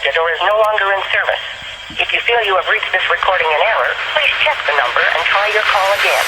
disconnected or is no longer in service. If you feel you have reached this recording in error, please check the number and try your call again.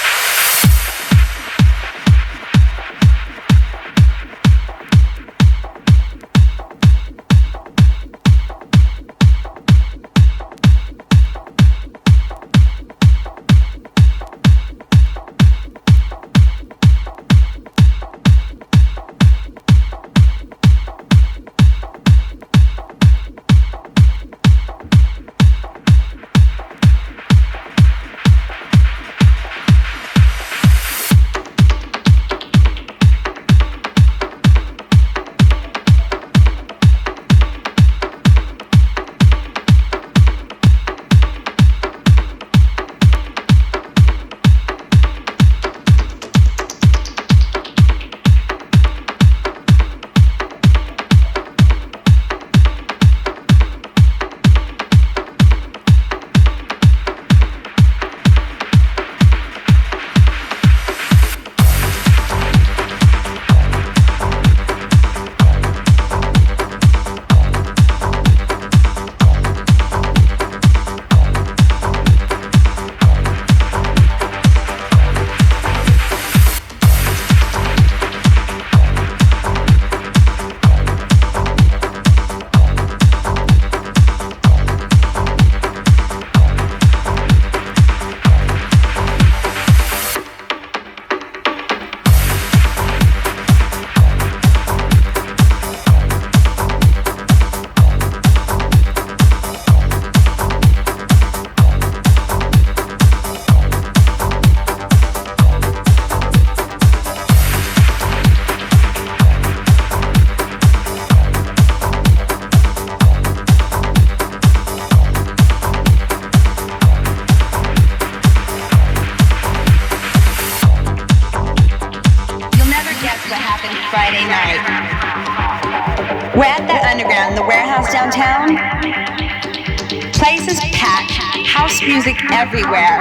Everywhere.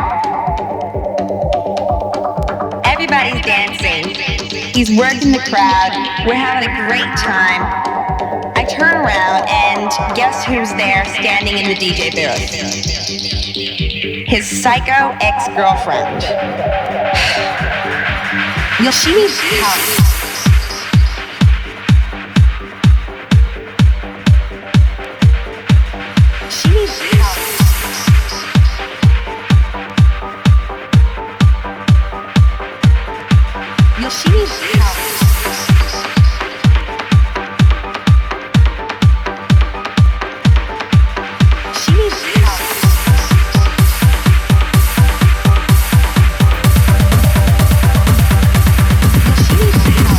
Everybody's dancing. He's working the crowd. We're having a great time. I turn around and guess who's there standing in the DJ booth? His psycho ex-girlfriend. She needs help. She needs help. She needs help. She needs help. She needs help.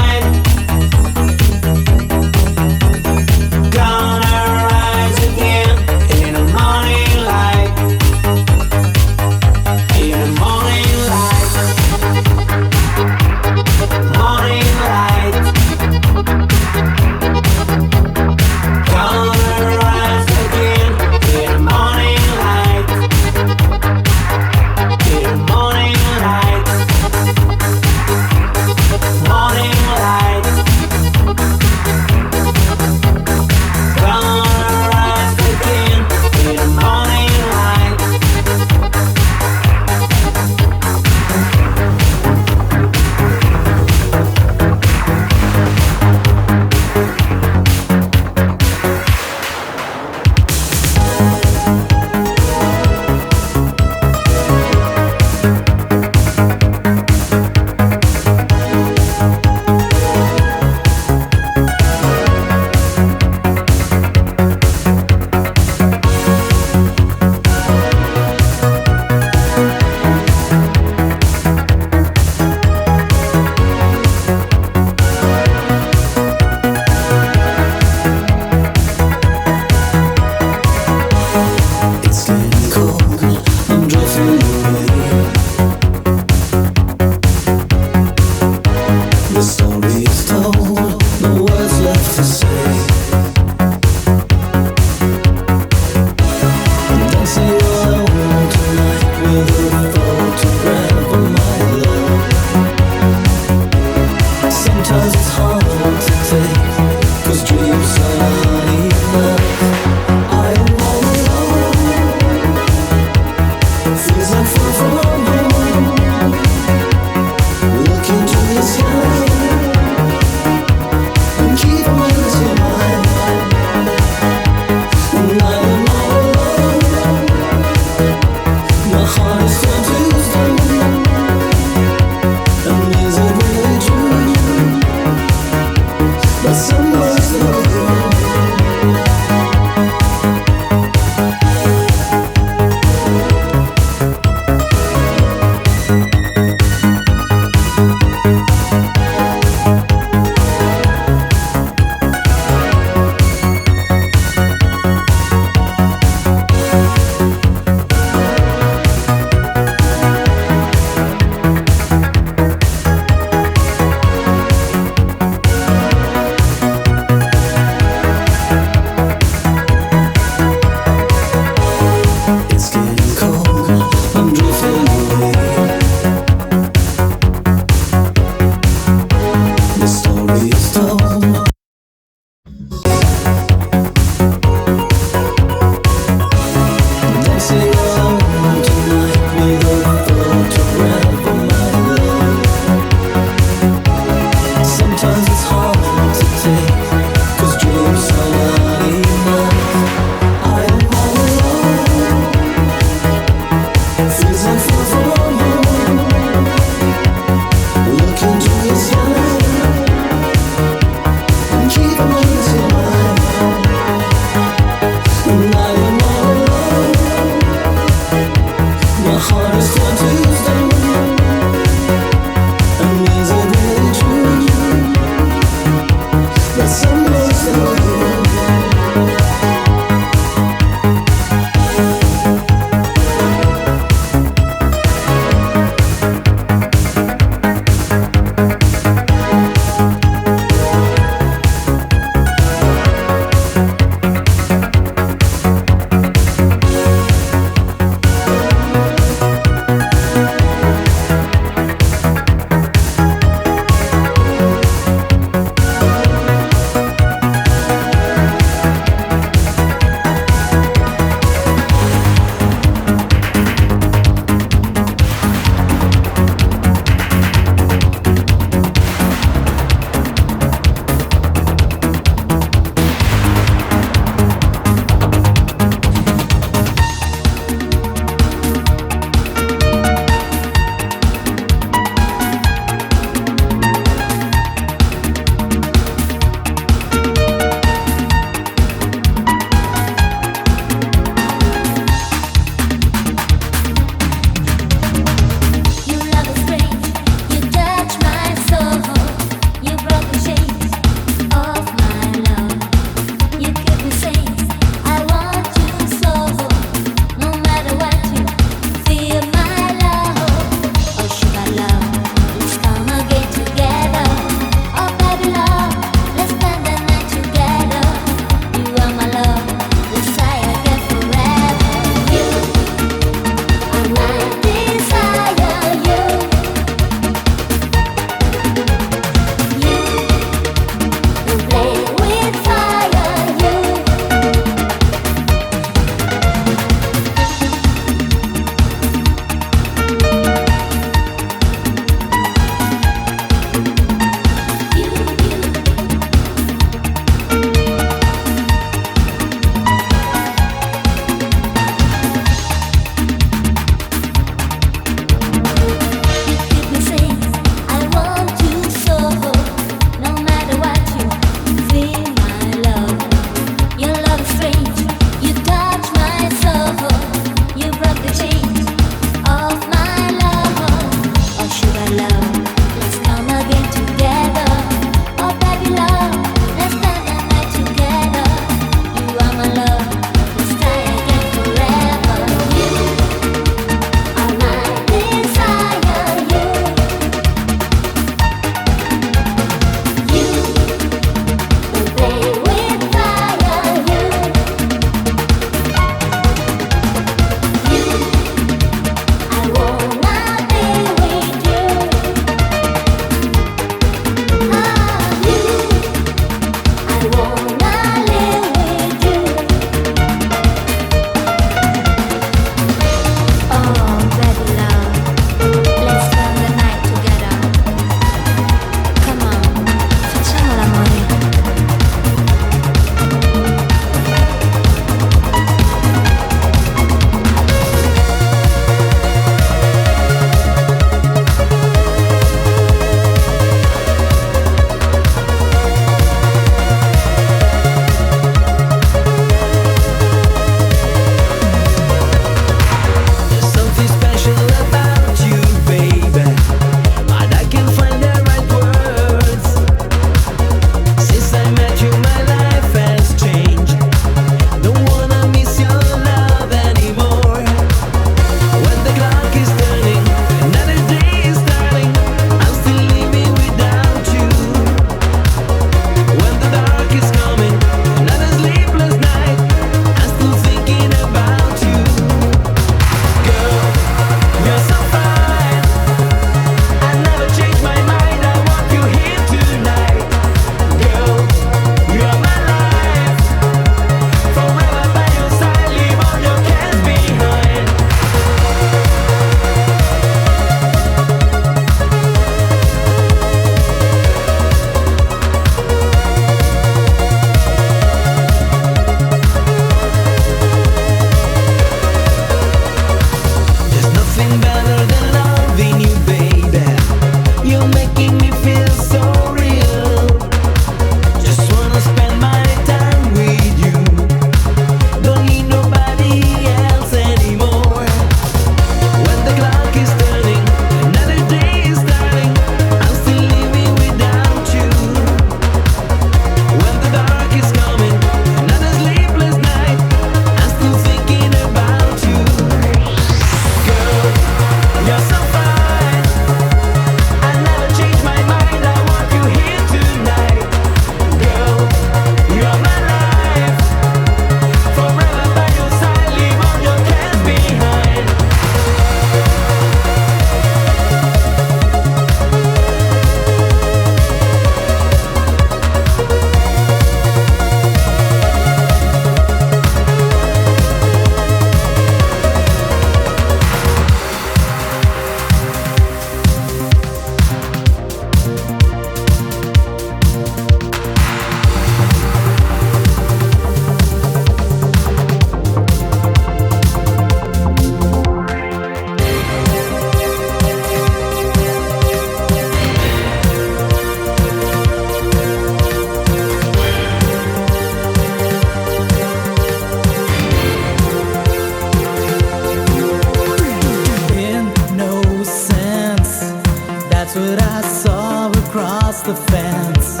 the fence,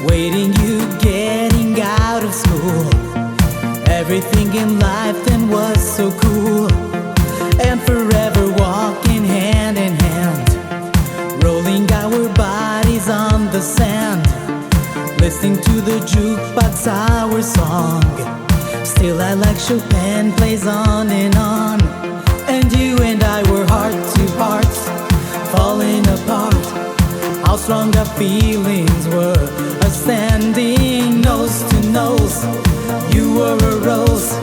waiting you getting out of school. Everything in life then was so cool, and forever walking hand in hand, rolling our bodies on the sand, listening to the jukebox our song. Still I like Chopin plays on, and you and I were heart to heart, falling apart. How strong our feelings were, us standing nose to nose. You were a rose,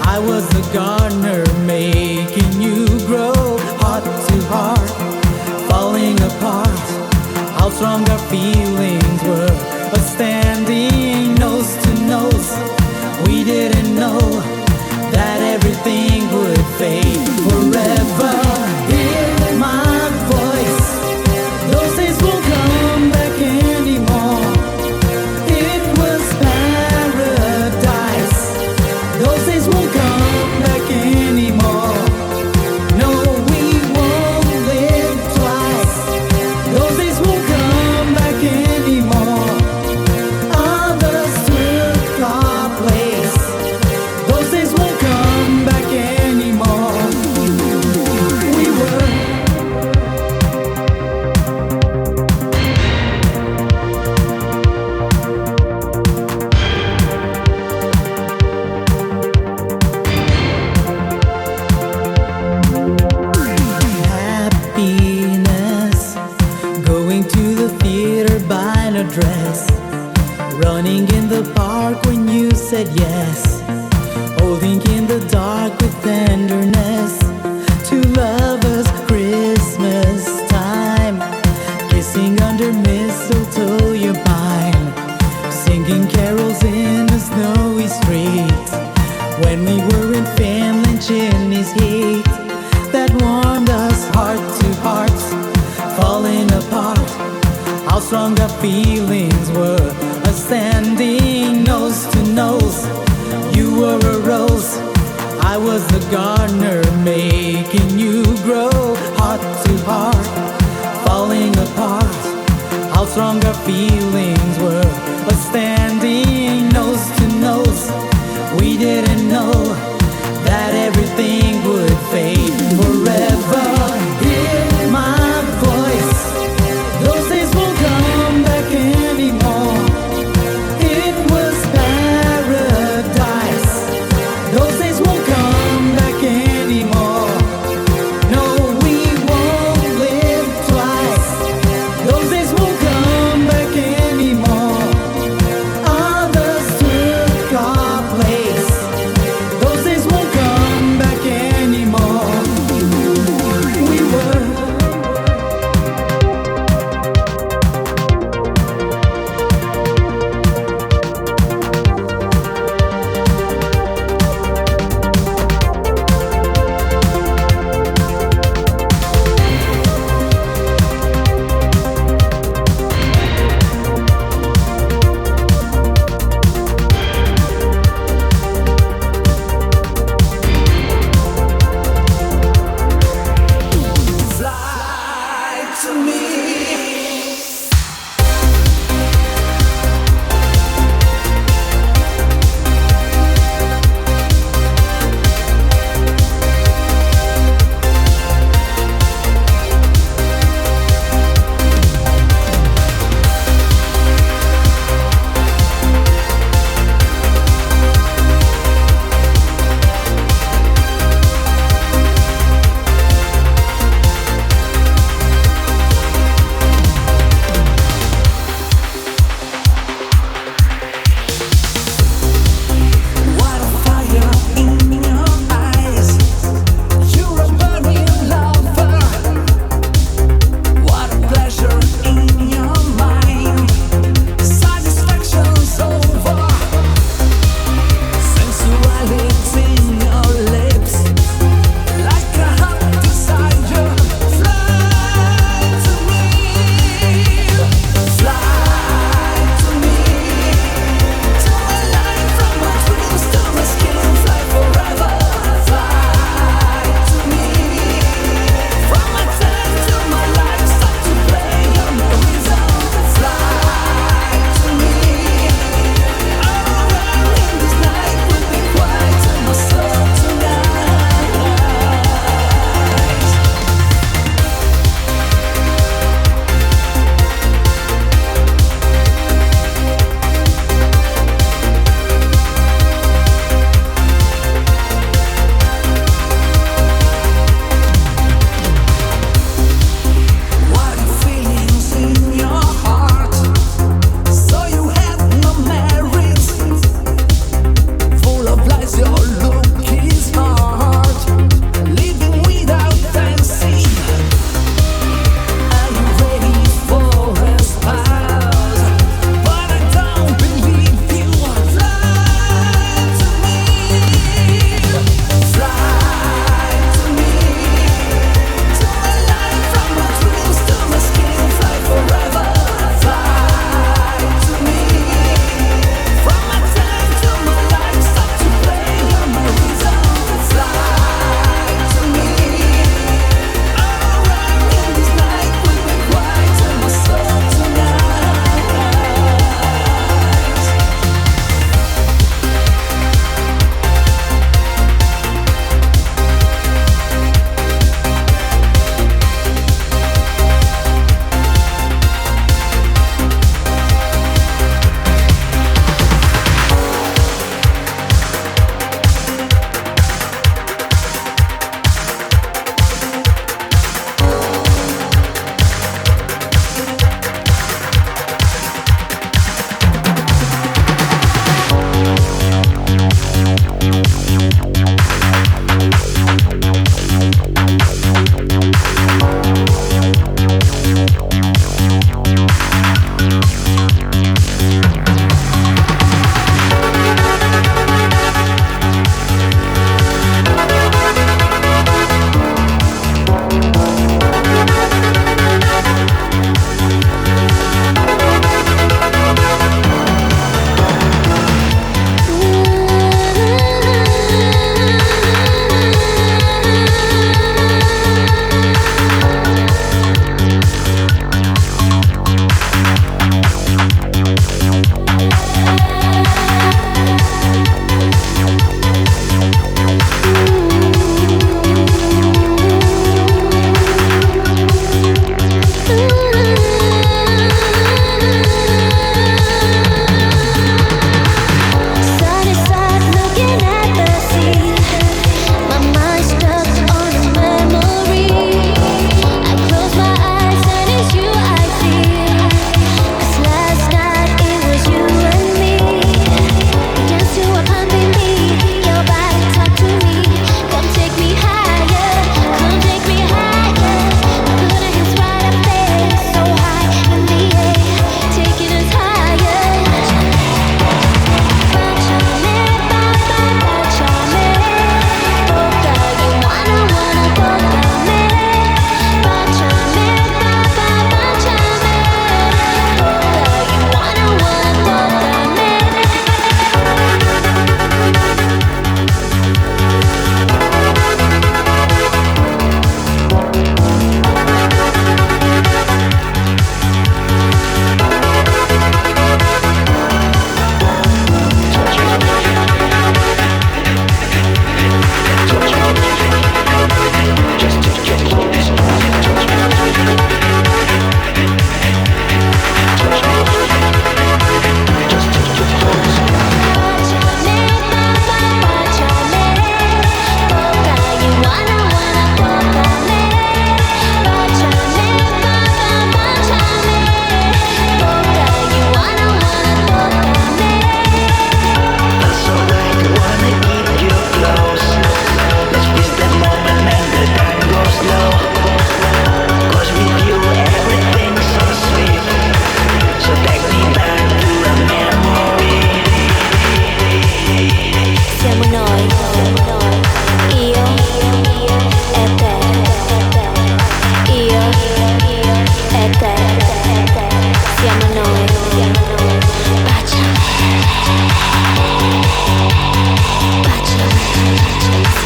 I was the gardener, making you grow. Heart to heart, falling apart. How strong our feelings were, us standing nose to nose. We didn't know that everything would fade forever. Hear my voice, those days won't come back anymore. It was paradise, those days won't come back anymore. No, we won't live twice, those days won't come back anymore. Others took our place, those days won't come back anymore. We were happiness, going to the theater buying a dress, running in the park when you said yes, holding in the dark with tenderness, two lovers Christmas time, kissing under mistletoe you're mine, singing carols in a snowy street, when we were in Finland chimneys heat, that warmed us heart to heart, falling apart. How strong our feelings were, us standing nose to nose. You were a rose, I was the gardener, making you grow. Heart to heart, falling apart. How strong our feelings were, us standing nose to nose. We didn't know that everything would fade forever. Hear my voice, those days won't come back anymore. It was paradise, those days won't come back anymore. No, we won't live twice, those days won't come back anymore. Others took our place, those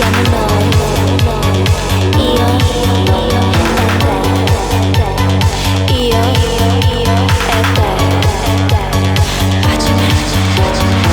siamo noi, io e te, pagina.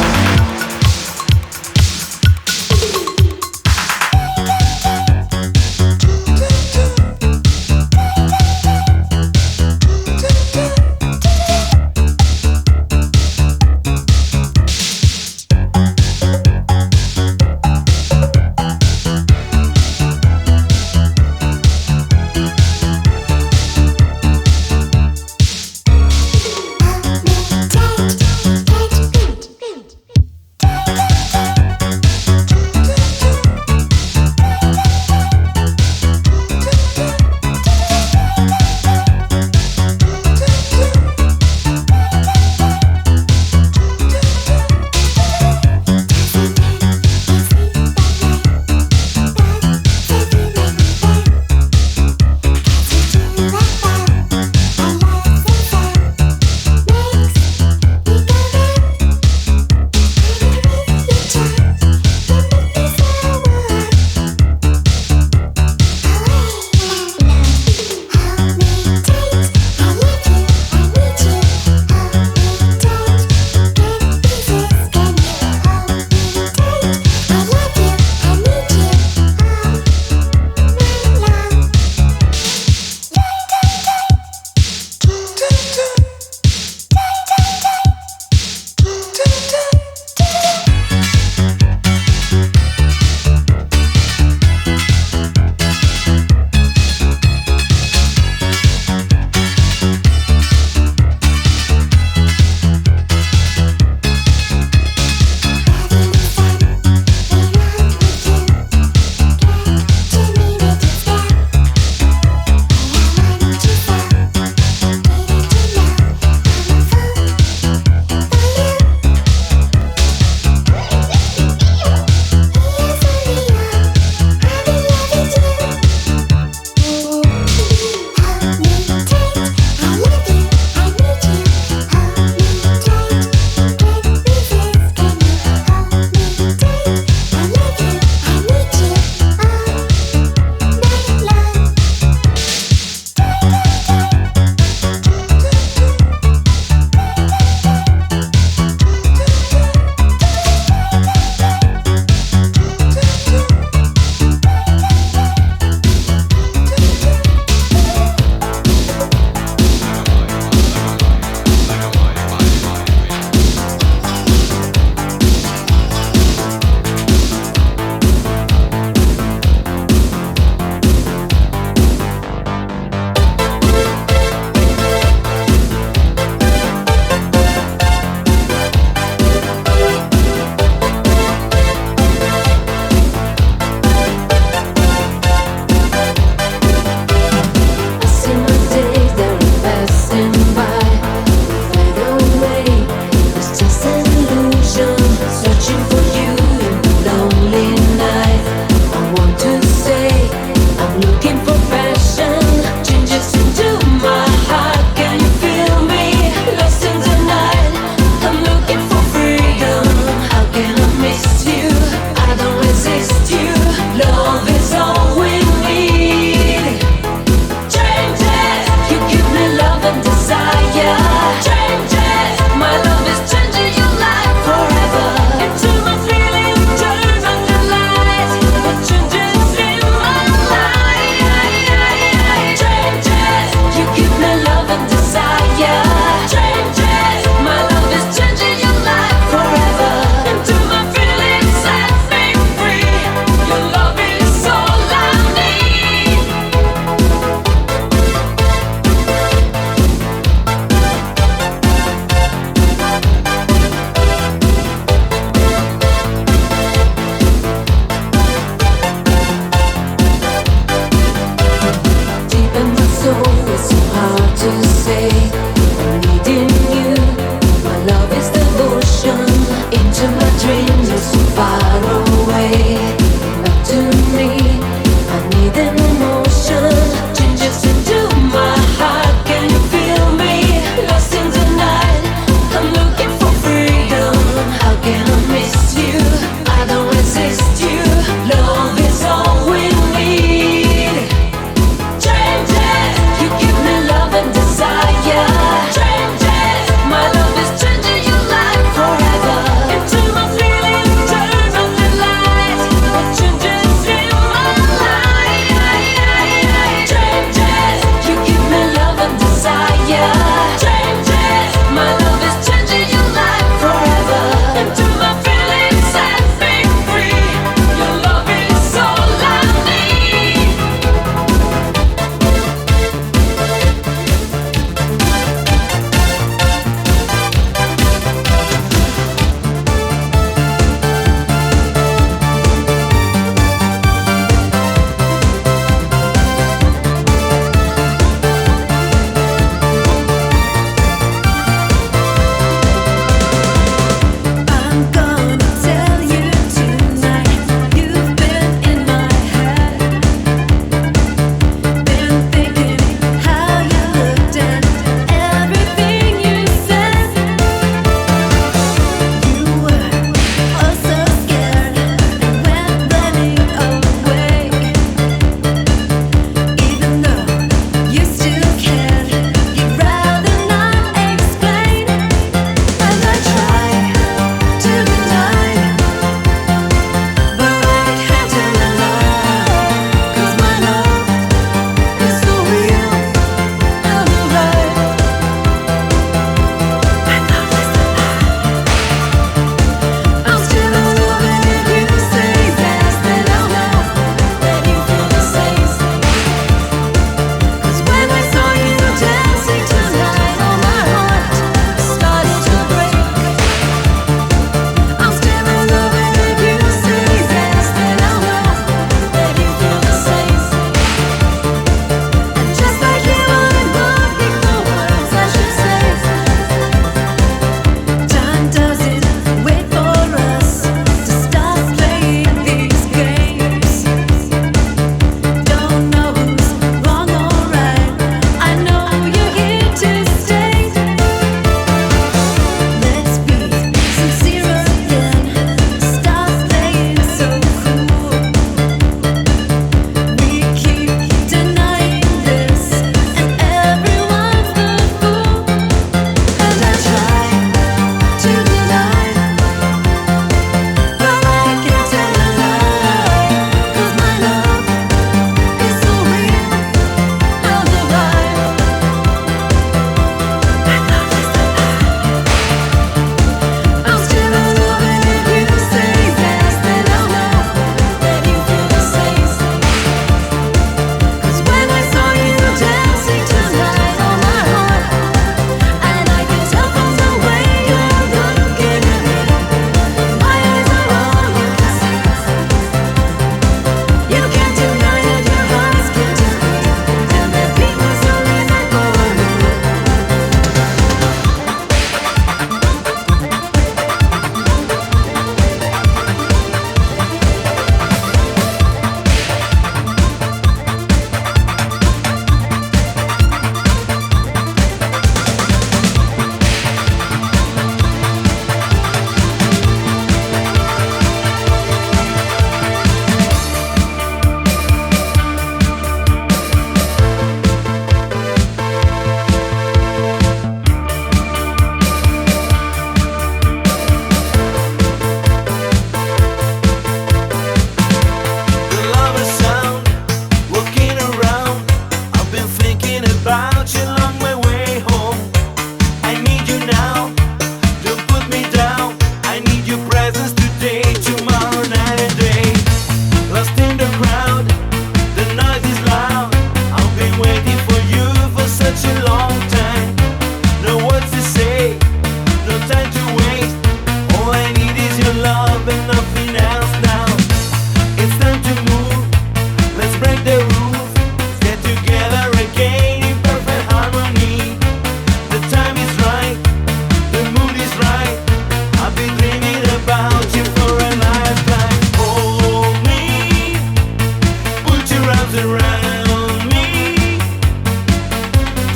around me.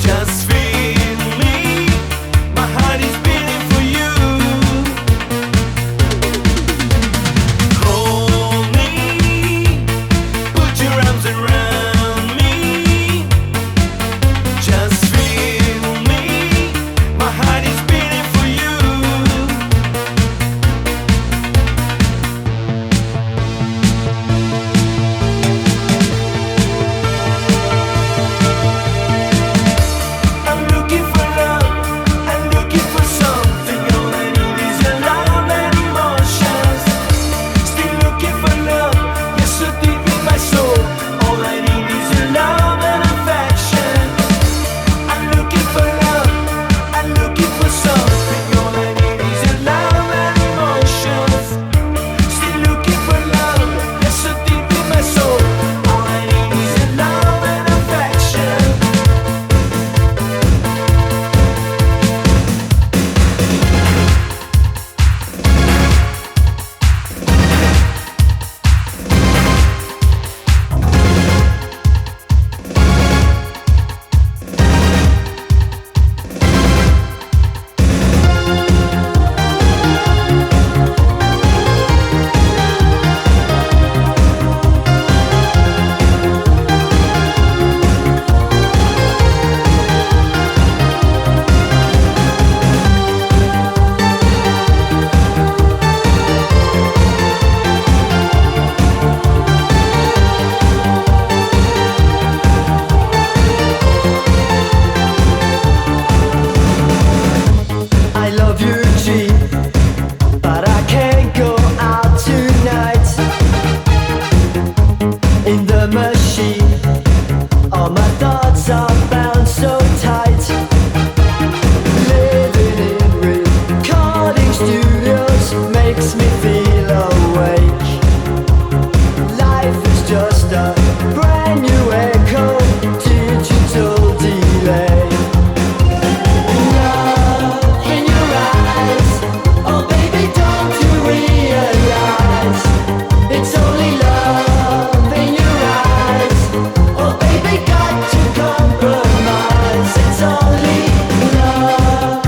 Just feel me. My heart is beating for you. Hold me. Put your arms around me. Just feel me. My heart is beating for you. I'm looking for love, I'm looking for something. All I need is your love and emotions. Still looking for love, you're so deep in my soul. All I need is your love and affection. I'm looking for love, I'm looking for something. All I need is your love and emotions. Still looking for love, you're so deep in my soul. All I need is your love and affection. I love you, G, but I can't go out tonight. In the machine, all my thoughts are bound so tight. Living in recording studios makes me feel awake. Life is just a brand new echo, digital delay. Love in your eyes, oh baby, don't you realize it's only love in your eyes? Oh baby, got to compromise. It's only love.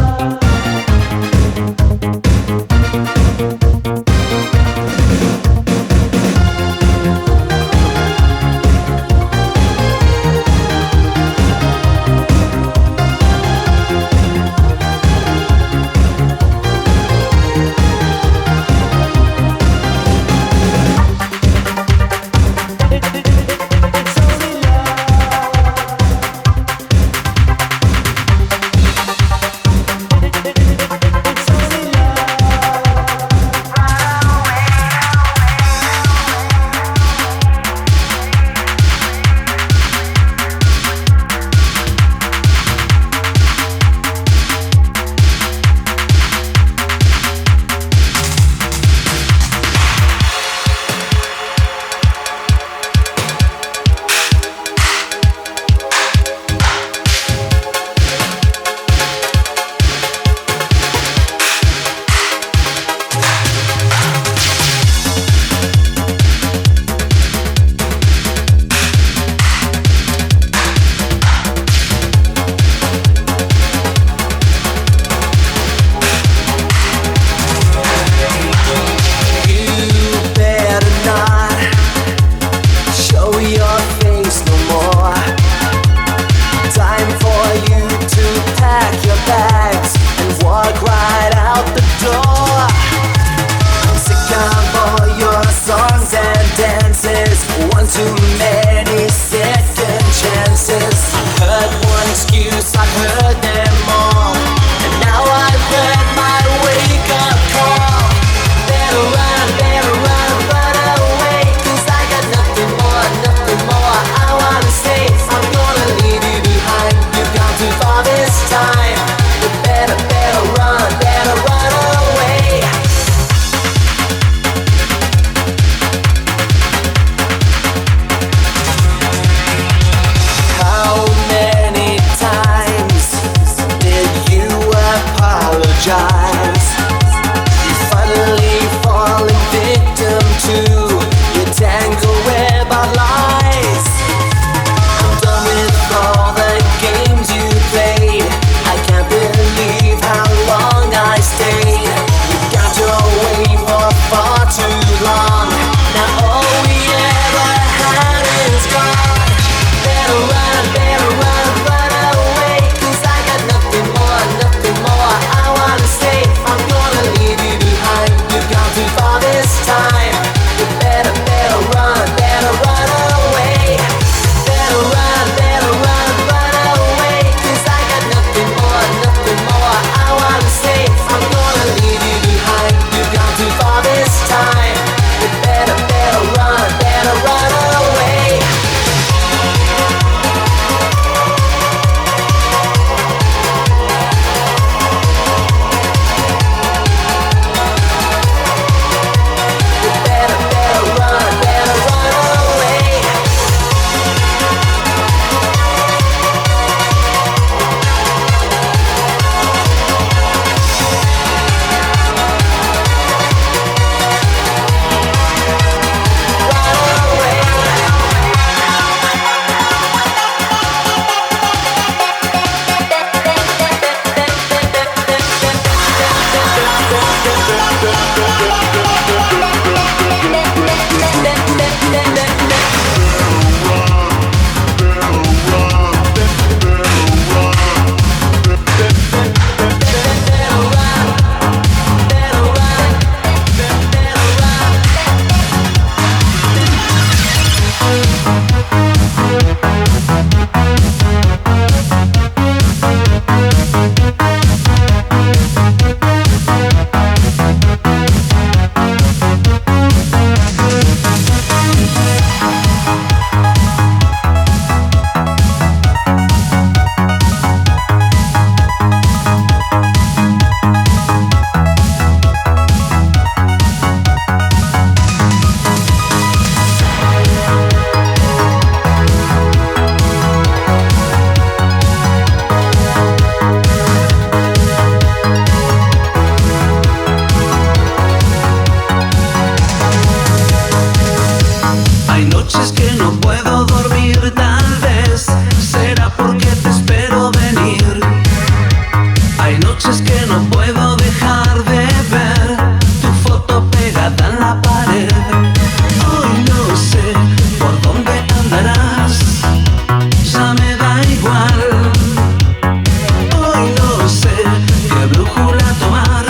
It's only love. It's only You better not show your face no more. Time for you to pack your bags and walk right out the door. I'm sick of all your songs and dances, one too many second chances. I heard one excuse, I heard them all, and now I've heard my wake-up call. Better run, run away, 'cause I got nothing more noches que no puedo dormir, tal vez será porque te espero venir. Hay noches que no puedo dejar de ver tu foto pegada en la pared. Hoy no sé por dónde andarás, ya me da igual. Hoy no sé qué brújula tomar,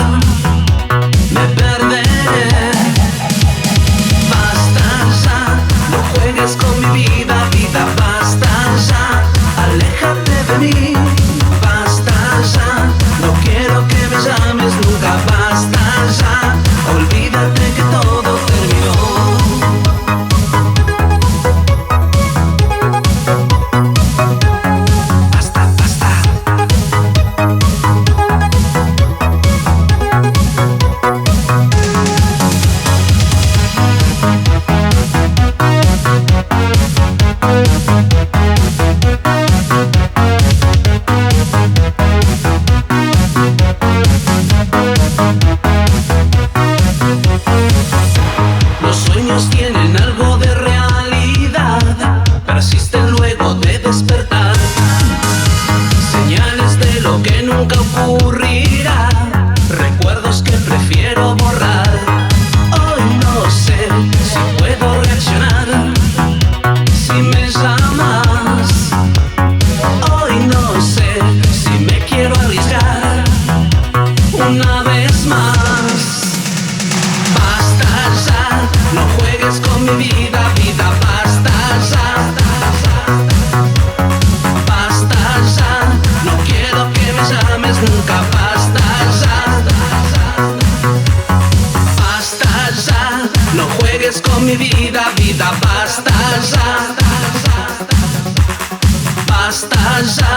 me perderé. Basta ya, no juegues con mi vida, vida, basta ya, aléjate de mí. Basta ya, no quiero que me llames nunca, basta ya, olvídate que todo terminó. Basta, basta. Los sueños tienen algo de realidad, persisten luego de despertar. Señales de lo que nunca ocurrirá, recuerdos que prefiero borrar. Hoy no sé si puedo reaccionar, si me llamas. Hoy no sé si me quiero arriesgar una vez más. Basta ya, no juegues con mi vida, vida, basta ya. Basta ya, no quiero que me llames nunca, basta ya. Basta ya, no juegues con mi vida, vida, basta ya. Basta ya,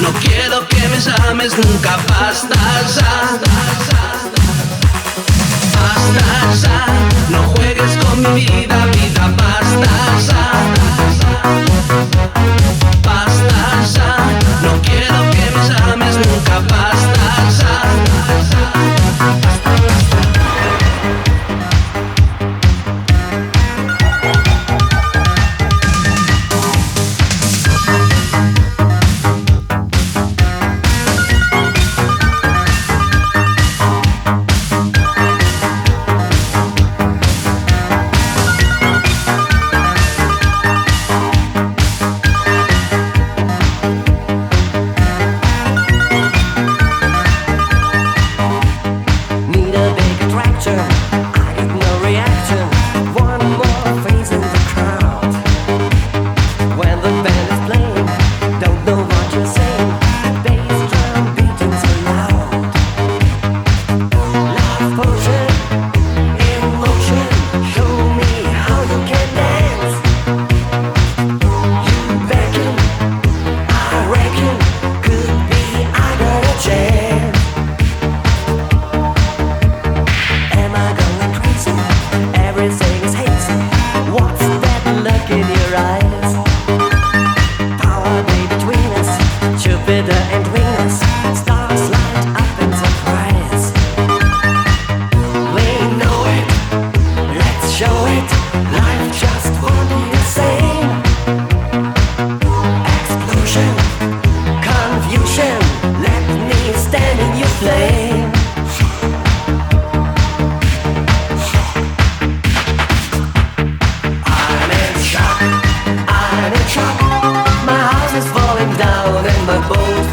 no quiero que me llames nunca, basta ya. Basta ya, no juegues con mi vida, vida, basta ya. Basta ya, no quiero que me llames nunca, basta ya. Need a big attraction, I get no reaction. One more face in the crowd. When the band is playing, don't know what you're saying. Bass drum beating so loud. Love potion, emotion. Show me how you can dance. You beckon, I reckon, could be I got a chance. Am I going crazy? Everything is hazy. What's that look in your eyes? Power day between us, Jupiter and Venus. Stars light up in surprise. We know it, let's show it. Life just won't be the same. Explosion, confusion. Let me stand in your flame. I'm in shock, I'm in shock. My house is falling down and my boat